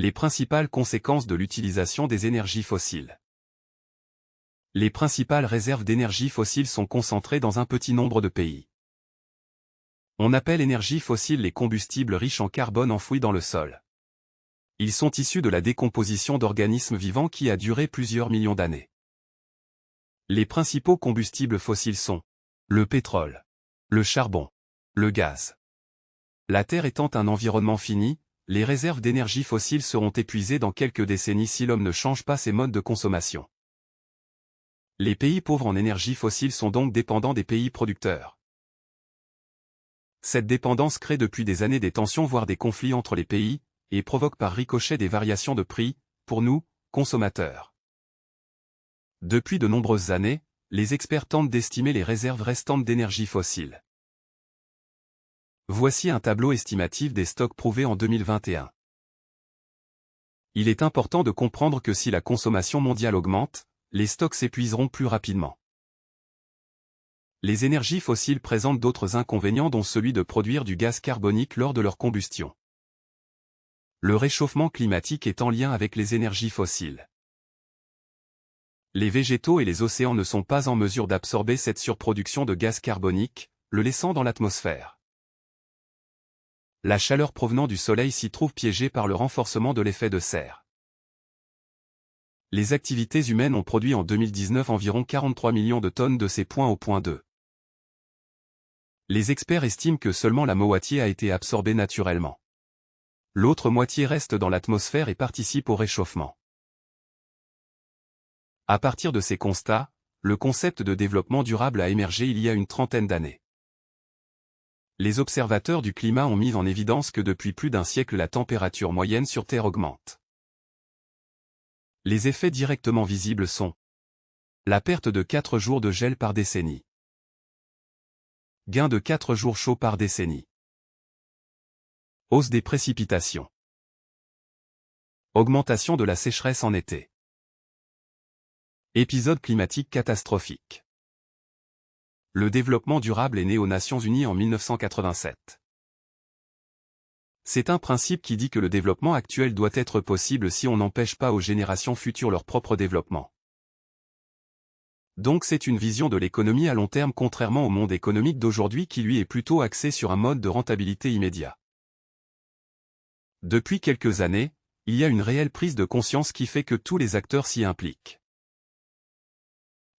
Les principales conséquences de l'utilisation des énergies fossiles. Les principales réserves d'énergie fossile sont concentrées dans un petit nombre de pays. On appelle énergie fossile les combustibles riches en carbone enfouis dans le sol. Ils sont issus de la décomposition d'organismes vivants qui a duré plusieurs millions d'années. Les principaux combustibles fossiles sont le pétrole, le charbon, le gaz. La Terre étant un environnement fini, les réserves d'énergie fossile seront épuisées dans quelques décennies si l'homme ne change pas ses modes de consommation. Les pays pauvres en énergie fossile sont donc dépendants des pays producteurs. Cette dépendance crée depuis des années des tensions voire des conflits entre les pays, et provoque par ricochet des variations de prix, pour nous, consommateurs. Depuis de nombreuses années, les experts tentent d'estimer les réserves restantes d'énergie fossile. Voici un tableau estimatif des stocks prouvés en 2021. Il est important de comprendre que si la consommation mondiale augmente, les stocks s'épuiseront plus rapidement. Les énergies fossiles présentent d'autres inconvénients dont celui de produire du gaz carbonique lors de leur combustion. Le réchauffement climatique est en lien avec les énergies fossiles. Les végétaux et les océans ne sont pas en mesure d'absorber cette surproduction de gaz carbonique, le laissant dans l'atmosphère. La chaleur provenant du soleil s'y trouve piégée par le renforcement de l'effet de serre. Les activités humaines ont produit en 2019 environ 43 millions de tonnes de ces points au point 2. Les experts estiment que seulement la moitié a été absorbée naturellement. L'autre moitié reste dans l'atmosphère et participe au réchauffement. À partir de ces constats, le concept de développement durable a émergé il y a une trentaine d'années. Les observateurs du climat ont mis en évidence que depuis plus d'un siècle la température moyenne sur Terre augmente. Les effets directement visibles sont la perte de 4 jours de gel par décennie, gain de 4 jours chauds par décennie, hausse des précipitations, augmentation de la sécheresse en été, épisode climatique catastrophique. Le développement durable est né aux Nations Unies en 1987. C'est un principe qui dit que le développement actuel doit être possible si on n'empêche pas aux générations futures leur propre développement. Donc c'est une vision de l'économie à long terme contrairement au monde économique d'aujourd'hui qui lui est plutôt axé sur un mode de rentabilité immédiat. Depuis quelques années, il y a une réelle prise de conscience qui fait que tous les acteurs s'y impliquent.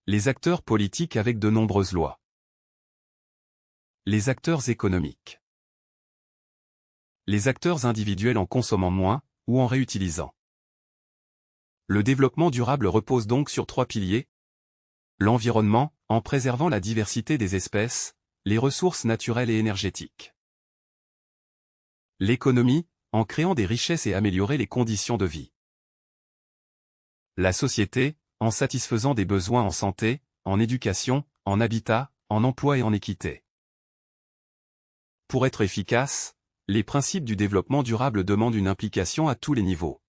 Les acteurs politiques avec de nombreuses lois. Les acteurs économiques. Les acteurs individuels en consommant moins, ou en réutilisant. Le développement durable repose donc sur 3 piliers. L'environnement, en préservant la diversité des espèces, les ressources naturelles et énergétiques. L'économie, en créant des richesses et améliorer les conditions de vie. La société, en satisfaisant des besoins en santé, en éducation, en habitat, en emploi et en équité. Pour être efficace, les principes du développement durable demandent une implication à tous les niveaux.